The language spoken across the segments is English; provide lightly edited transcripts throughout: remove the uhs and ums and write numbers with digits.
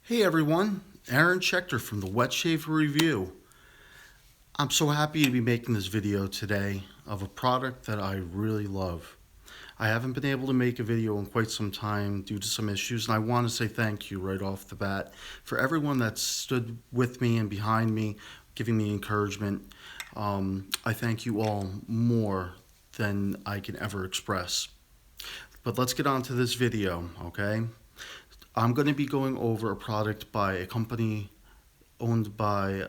Hey everyone, Aaron Schechter from the Wet Shave Review. I'm so happy to be making this video today of a product that I really love. I haven't been able to make a video in quite some time due to some issues, and I want to say thank you right off the bat for everyone that stood with me and behind me, giving me encouragement. I thank you all more than I can ever express. But let's get on to this video, okay? I'm going to be going over a product by a company owned by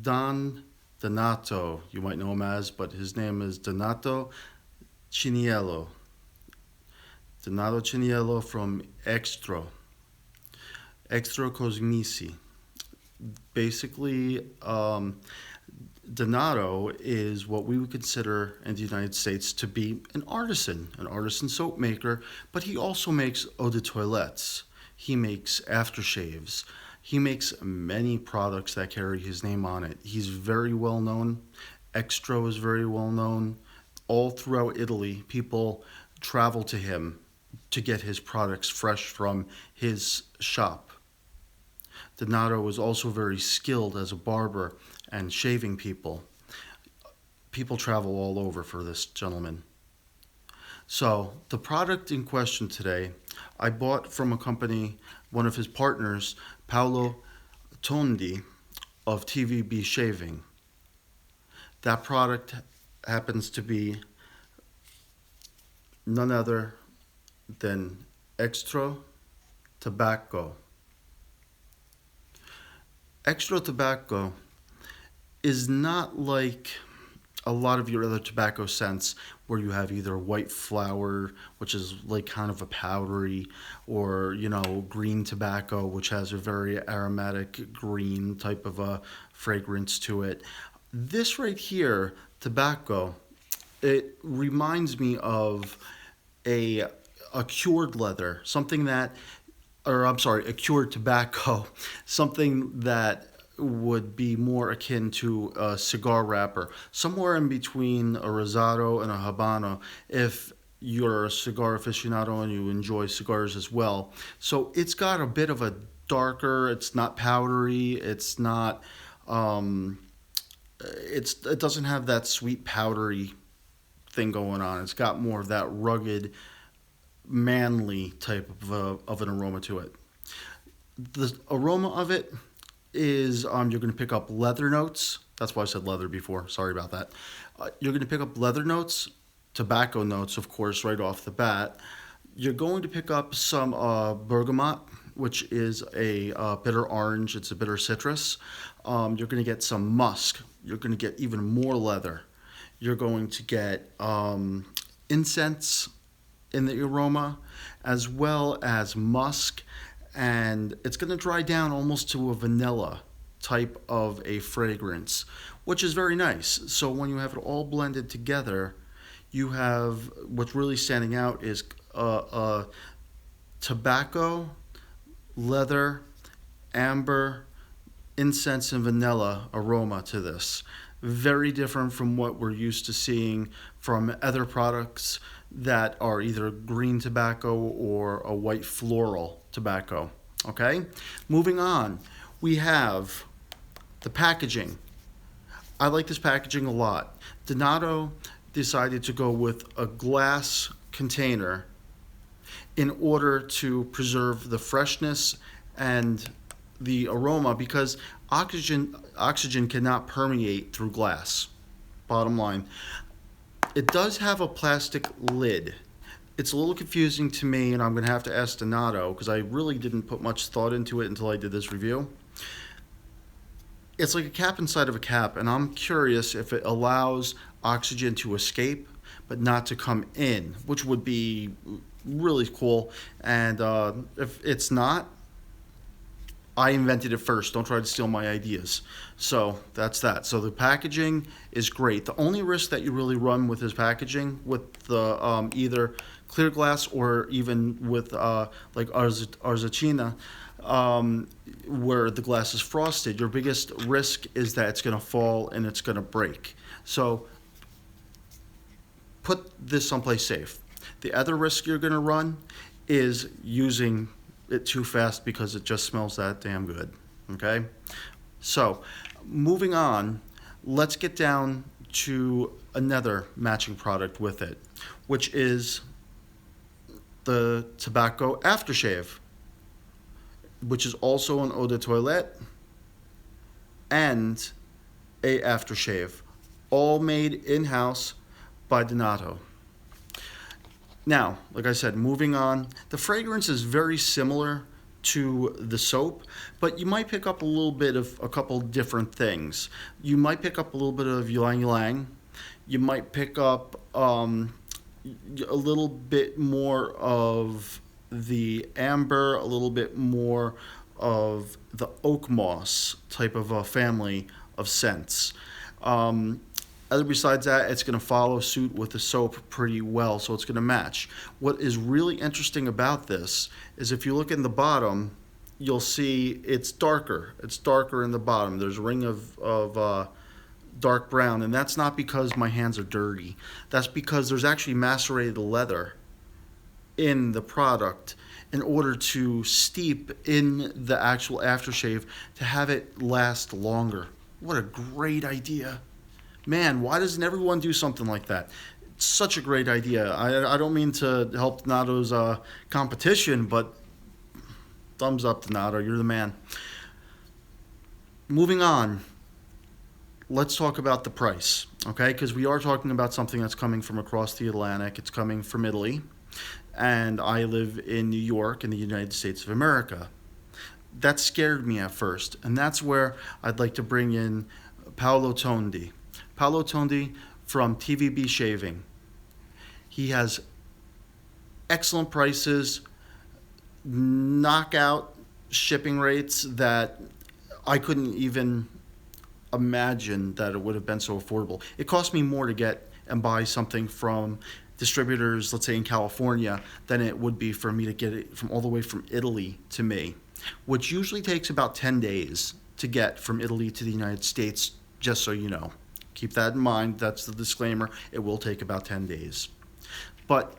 Don Donato, you might know him as, but his name is Donato Ciniello. Donato Ciniello from Extro Cosmesi. Basically, Donato is what we would consider in the United States to be an artisan soap maker, but he also makes eau de toilettes. He makes aftershaves. He makes many products that carry his name on it. He's very well known. Extro is very well known. All throughout Italy, people travel to him to get his products fresh from his shop. Donato is also very skilled as a barber and shaving people. People travel all over for this gentleman. So the product in question today, I bought from a company, one of his partners, Paolo Tondi of TVB Shaving. That product happens to be none other than Extro Tabacco. Extro Tabacco is not like a lot of your other tobacco scents where you have either white flower, which is like kind of a powdery, or green tobacco, which has a very aromatic green type of a fragrance to it. This right here, tobacco, it reminds me of a cured leather, a cured tobacco, something that would be more akin to a cigar wrapper, somewhere in between a rosado and a habano, if you're a cigar aficionado and you enjoy cigars as well. So it's got a bit of a darker, it's not powdery, it's not, it doesn't have that sweet powdery thing going on. It's got more of that rugged, manly type of an aroma to it. The aroma of it is you're going to pick up leather notes. That's why I said leather before. Sorry about that. You're going to pick up leather notes, tobacco notes, of course, right off the bat. You're going to pick up some bergamot, which is a bitter orange. It's a bitter citrus. You're going to get some musk. You're going to get even more leather. You're going to get incense in the aroma, as well as musk, and it's going to dry down almost to a vanilla type of a fragrance, which is very nice. So when you have it all blended together, you have what's really standing out is tobacco, leather, amber, incense, and vanilla aroma to this. Very different from what we're used to seeing from other products that are either green tobacco or a white floral tobacco. Okay, moving on, we have the packaging. I like this packaging a lot. Donato decided to go with a glass container in order to preserve the freshness and the aroma, because oxygen cannot permeate through glass. Bottom line. It does have a plastic lid. It's a little confusing to me, and I'm going to have to ask Donato, because I really didn't put much thought into it until I did this review. It's like a cap inside of a cap, and I'm curious if it allows oxygen to escape but not to come in, which would be really cool. And if it's not, I invented it first. Don't try to steal my ideas. So that's that. So the packaging is great. The only risk that you really run with is packaging, with the either clear glass or even with like Arzacina, where the glass is frosted. Your biggest risk is that it's going to fall and it's going to break. So put this someplace safe. The other risk you're going to run is using it too fast because it just smells that damn good. Okay? So, moving on, let's get down to another matching product with it, which is the Tabacco aftershave, which is also an eau de toilette and a aftershave, all made in-house by Donato. Now, like I said, moving on, the fragrance is very similar to the soap, but you might pick up a little bit of a couple different things. You might pick up a little bit of ylang ylang. You might pick up a little bit more of the amber, a little bit more of the oak moss type of a family of scents. Other besides that, it's going to follow suit with the soap pretty well, so it's going to match. What is really interesting about this is if you look in the bottom, you'll see it's darker. It's darker in the bottom. There's a ring of dark brown, and that's not because my hands are dirty. That's because there's actually macerated leather in the product in order to steep in the actual aftershave to have it last longer. What a great idea. Man, why doesn't everyone do something like that? It's such a great idea. I don't mean to help Donato's competition, but thumbs up, Donato. You're the man. Moving on, let's talk about the price, okay? Because we are talking about something that's coming from across the Atlantic. It's coming from Italy, and I live in New York in the United States of America. That scared me at first, and that's where I'd like to bring in Paolo Tondi. Paolo Tondi from TVB Shaving. He has excellent prices, knockout shipping rates that I couldn't even imagine that it would have been so affordable. It cost me more to get and buy something from distributors, let's say in California, than it would be for me to get it from all the way from Italy to me, which usually takes about 10 days to get from Italy to the United States, just so you know. Keep that in mind. That's the disclaimer. It will take about 10 days. But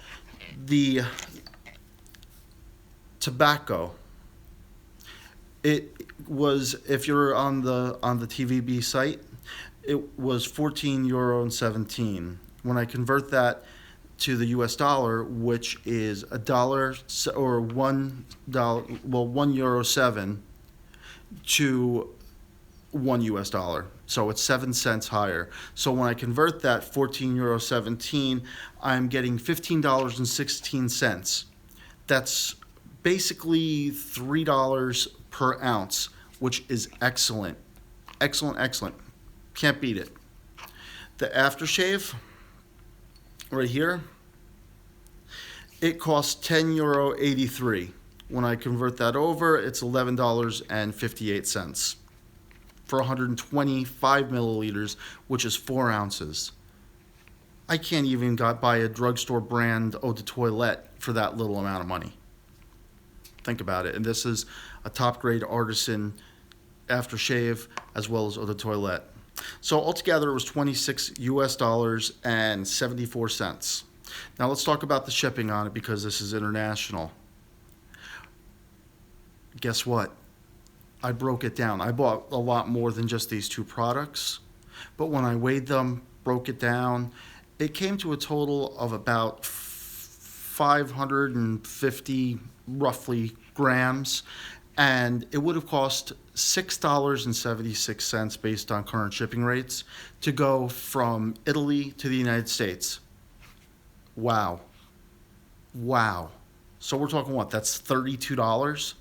the Tabacco, it was, if you're on the TVB site, it was €14.17. When I convert that to the US dollar, which is $1 or $1, well, €1.07 to $1 US. So it's 7 cents higher. So when I convert that €14.17, I'm getting $15.16. That's basically $3 per ounce, which is excellent. Excellent, excellent. Can't beat it. The aftershave, right here, it costs €10.83. When I convert that over, it's $11.58 for 125 milliliters, which is 4 ounces. I can't even buy a drugstore brand eau de toilette for that little amount of money. Think about it. And this is a top grade artisan aftershave as well as eau de toilette. So altogether it was $26 and 74 cents. Now let's talk about the shipping on it because this is international. Guess what? I broke it down. I bought a lot more than just these two products, but when I weighed them, broke it down, it came to a total of about 550 roughly grams, and it would have cost $6.76 based on current shipping rates to go from Italy to the United States. Wow. Wow. So we're talking what? That's $32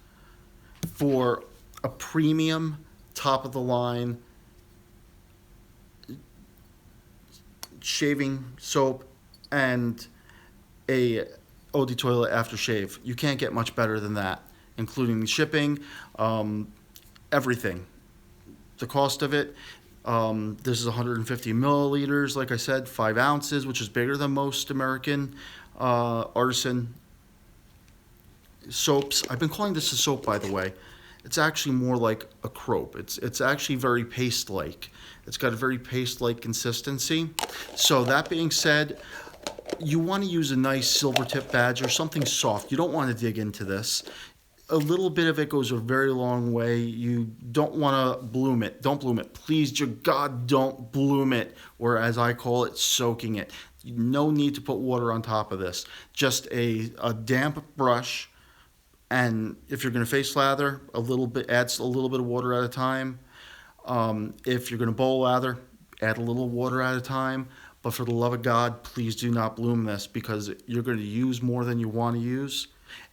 for a premium, top of the line shaving soap and a eau de toilette aftershave. You can't get much better than that, including the shipping. everything. The cost of it, this is 150 milliliters, like I said, 5 ounces, which is bigger than most American artisan soaps. I've been calling this a soap, by the way. It's actually more like a crope. It's actually very paste-like. It's got a very paste-like consistency. So that being said, you want to use a nice silver tip badge or something soft. You don't want to dig into this. A little bit of it goes a very long way. You don't want to bloom it. Don't bloom it. Please, dear God, don't bloom it, or as I call it, soaking it. No need to put water on top of this. Just a damp brush. And if you're going to face lather, a little bit, adds a little bit of water at a time. If you're going to bowl lather, add a little water at a time. But for the love of God, please do not bloom this, because you're going to use more than you want to use.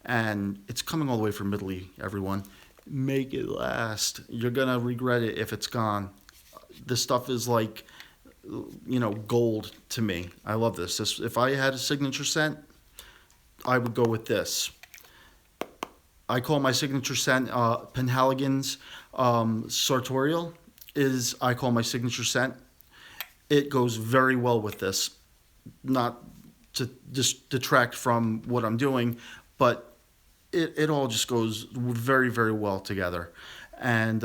And it's coming all the way from Italy, everyone. Make it last. You're going to regret it if it's gone. This stuff is like, gold to me. I love this. If I had a signature scent, I would go with this. I call my signature scent Penhaligon's Sartorial I call my signature scent. It goes very well with this. Not to just detract from what I'm doing, but it all just goes very, very well together. And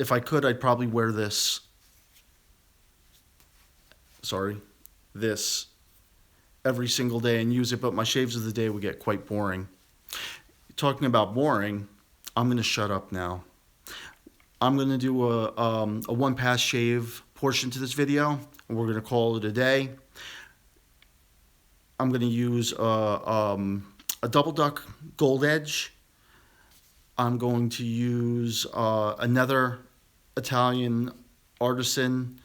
if I could, I'd probably wear this every single day and use it, but my shaves of the day would get quite boring. Talking about boring, I'm going to shut up now. I'm going to do a one-pass shave portion to this video, and we're going to call it a day. I'm going to use a double duck gold edge. I'm going to use another Italian artisan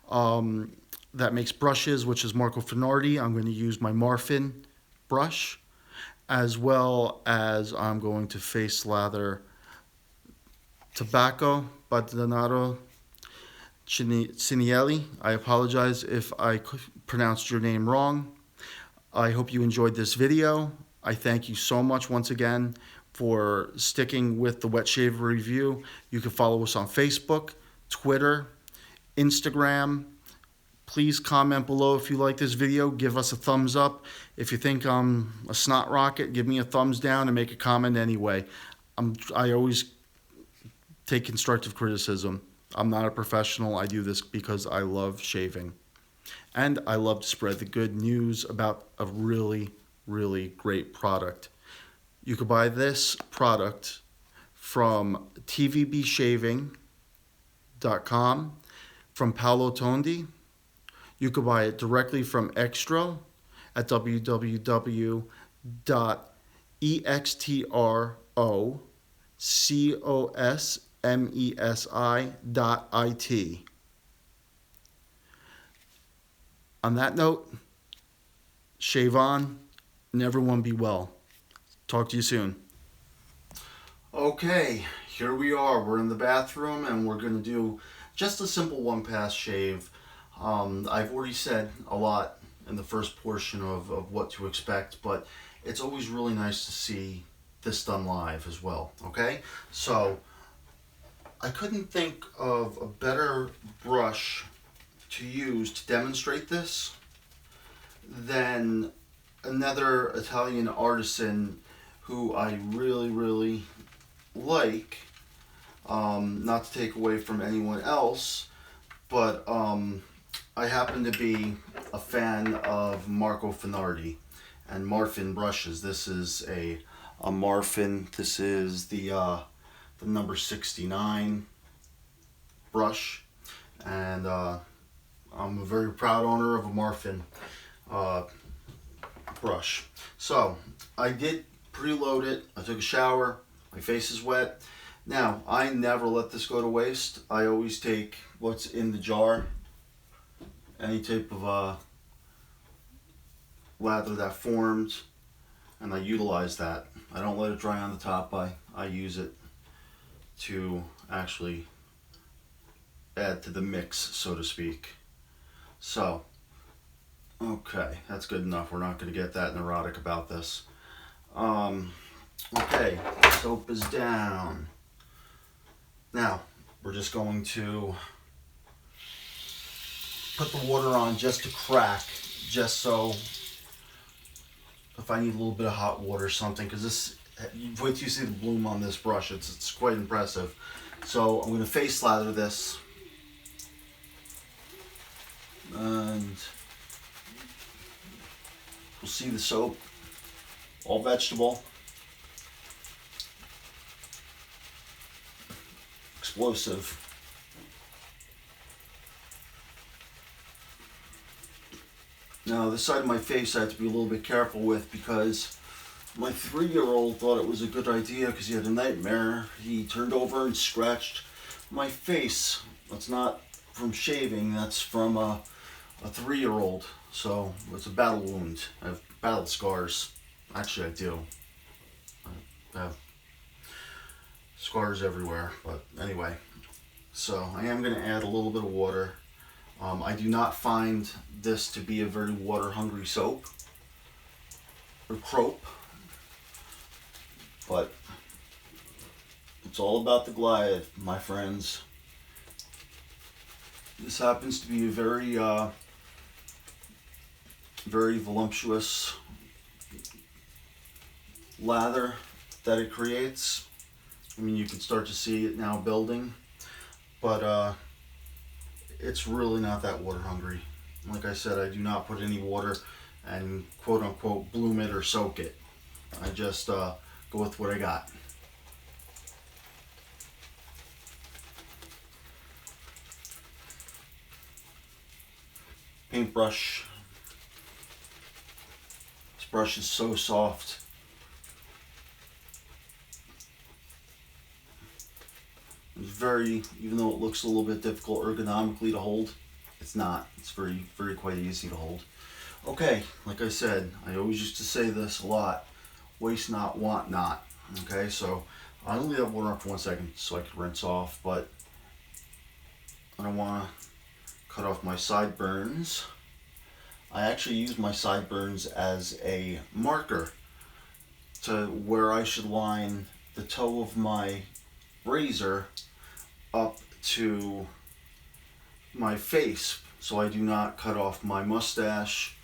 that makes brushes, which is Marco Finardi. I'm going to use my Marfin brush, as well as I'm going to face lather Tabacco by Donato Cinielli. I apologize if I pronounced your name wrong. I hope you enjoyed this video. I thank you so much once again for sticking with the Wet Shaver Review. You can follow us on Facebook, Twitter, Instagram. Please comment below if you like this video. Give us a thumbs up. If you think I'm a snot rocket, give me a thumbs down and make a comment anyway. I always take constructive criticism. I'm not a professional. I do this because I love shaving. And I love to spread the good news about a really, really great product. You could buy this product from tvbshaving.com, from Paolo Tondi. You could buy it directly from Extro at www.extrocosmesi.it. On that note, shave on and everyone be well. Talk to you soon. Okay, here we are. We're in the bathroom and we're going to do just a simple one-pass shave. I've already said a lot in the first portion of what to expect, but it's always really nice to see this done live as well, okay? So, I couldn't think of a better brush to use to demonstrate this than another Italian artisan who I really, really like. Not to take away from anyone else, but I happen to be a fan of Marco Finardi and Marfin brushes. This is a Marfin. This is the number 69 brush, and I'm a very proud owner of a Marfin brush. So I did preload it. I took a shower. My face is wet. Now, I never let this go to waste. I always take what's in the jar, any type of lather that forms, and I utilize that. I don't let it dry on the top. I use it to actually add to the mix, so to speak. So, okay, that's good enough. We're not going to get that neurotic about this. Okay, soap is down. Now, we're just going to put the water on just to crack, just so if I need a little bit of hot water or something, because this, wait till you see the bloom on this brush, it's quite impressive. So I'm going to face lather this, and we'll see the soap, all vegetable, explosive. Now this side of my face I have to be a little bit careful with, because my 3-year-old thought it was a good idea because he had a nightmare. He turned over and scratched my face. That's not from shaving, that's from a 3-year-old. So it's a battle wound. I have battle scars. Actually, I do. I have scars everywhere. But anyway, so I am going to add a little bit of water. I do not find this to be a very water-hungry soap or croap, but it's all about the glide, my friends. This happens to be a very, very voluptuous lather that it creates. I mean, you can start to see it now building, but it's really not that water hungry. Like I said, I do not put any water and quote unquote bloom it or soak it. I just go with what I got. Paintbrush. This brush is so soft. It's very, even though it looks a little bit difficult ergonomically to hold, it's not. It's very, very quite easy to hold. Okay, like I said, I always used to say this a lot, waste not, want not. Okay, so I'm gonna leave that water up for 1 second so I can rinse off, but I don't wanna cut off my sideburns. I actually use my sideburns as a marker to where I should line the toe of my razor up to my face, so I do not cut off my mustache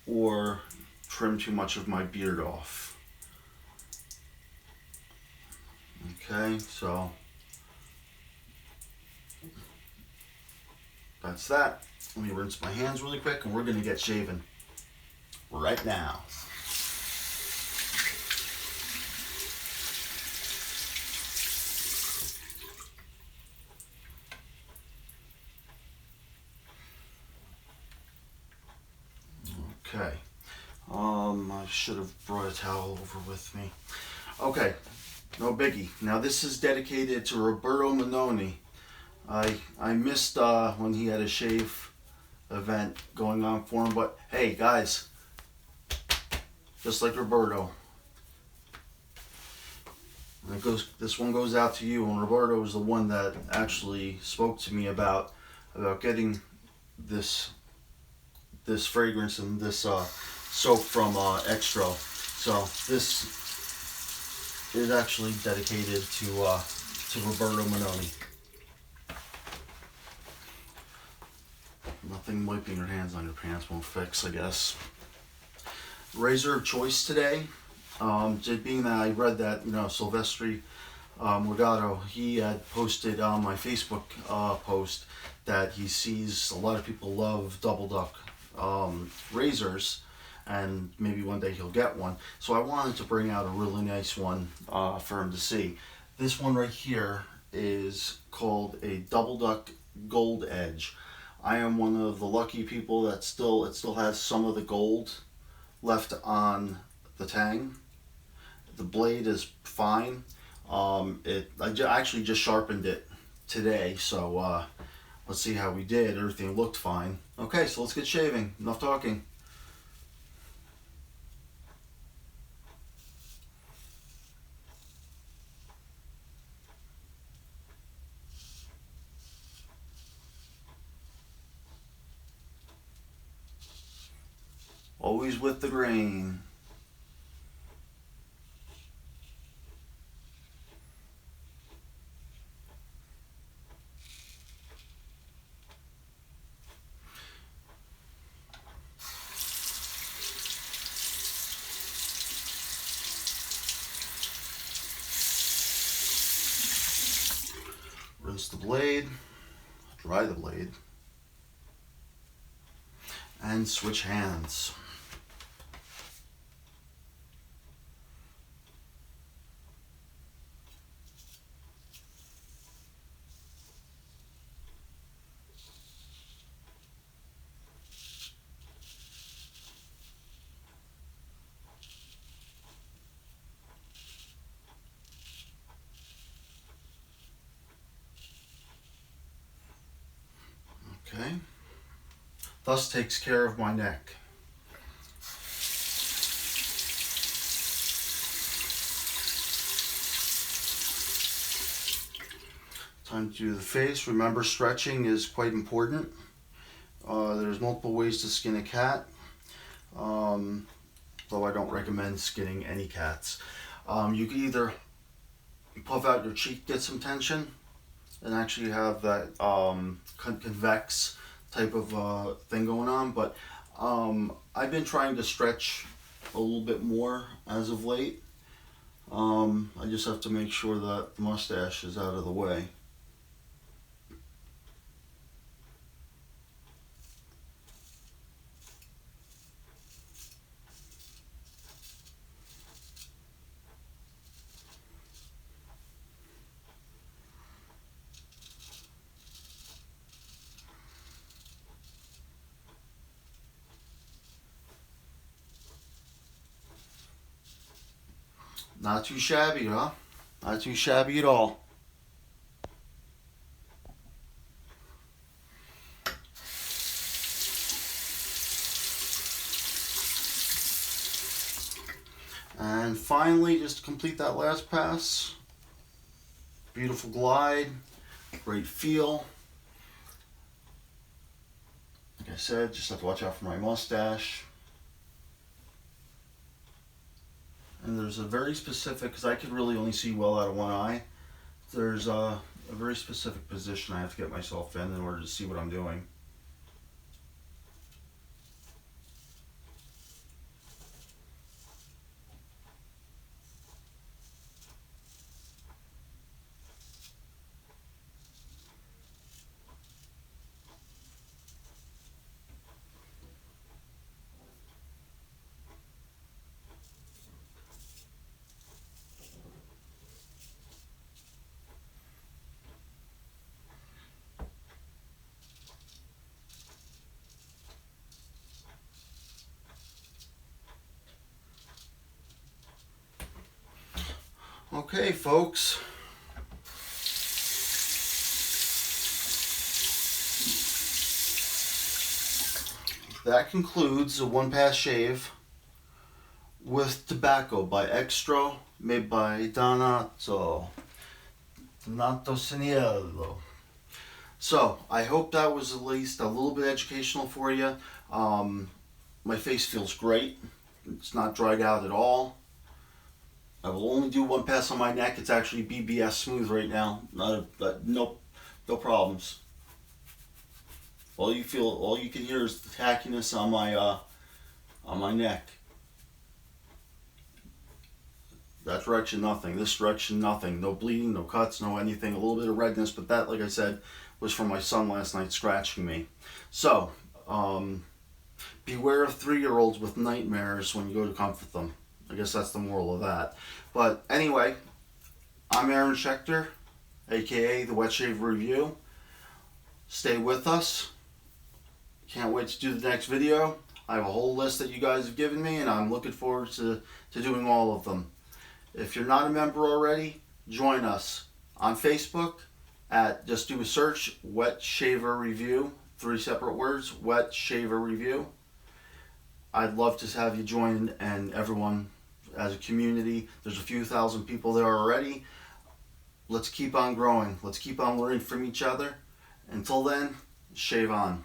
or trim too much of my beard off. Okay, so that's that. Let me rinse my hands really quick and we're gonna get shaving right now. Okay. I should have brought a towel over with me. Okay, no biggie. Now this is dedicated to Roberto Manoni. I missed when he had a shave event going on for him, but hey guys, just like Roberto, this one goes out to you. And Roberto was the one that actually spoke to me about getting this fragrance and this soap from Extro. So this is actually dedicated to Roberto Manoni. Nothing wiping your hands on your pants won't fix, I guess. Razor of choice today, being that I read that, Silvestri Morgado, he had posted on my Facebook post that he sees a lot of people love Double Duck razors, and maybe one day he'll get one. So I wanted to bring out a really nice one for him to see. This one right here is called a Double Duck Gold Edge. I am one of the lucky people that it still has some of the gold left on the tang. The blade is fine. I actually just sharpened it today, so let's see how we did. Everything looked fine. Okay, so let's get shaving. Enough talking. Always with the grain. Rinse the blade, dry the blade, and switch hands. Okay, thus takes care of my neck. Time to do the face. Remember, stretching is quite important. There's multiple ways to skin a cat, though I don't recommend skinning any cats. You can either puff out your cheek, get some tension, and actually have that convex type of thing going on. But I've been trying to stretch a little bit more as of late. I just have to make sure that the mustache is out of the way. Not too shabby, huh? Not too shabby at all. And finally, just to complete that last pass, beautiful glide, great feel. Like I said, just have to watch out for my mustache. And there's a very specific, because I could really only see well out of one eye, there's a very specific position I have to get myself in order to see what I'm doing. Okay, folks. That concludes a one-pass shave with Tabacco by Extro, made by Donato Siniello. So, I hope that was at least a little bit educational for you. My face feels great. It's not dried out at all. I will only do one pass on my neck. It's actually BBS smooth right now. No problems. All you can hear is the tackiness on my neck. That direction, nothing. This direction, nothing. No bleeding, no cuts, no anything. A little bit of redness, but that, like I said, was from my son last night scratching me. So, beware of 3-year-olds with nightmares when you go to comfort them. I guess that's the moral of that. But anyway, I'm Aaron Schechter, aka the Wet Shave Review. Stay with us. Can't wait to do the next video. I have a whole list that you guys have given me, and I'm looking forward to doing all of them. If you're not a member already, join us on Facebook at, just do a search, Wet Shaver Review, 3 separate words, Wet Shaver Review. I'd love to have you join, and everyone as a community. There's a few thousand people there already. Let's keep on growing. Let's keep on learning from each other. Until then, shave on.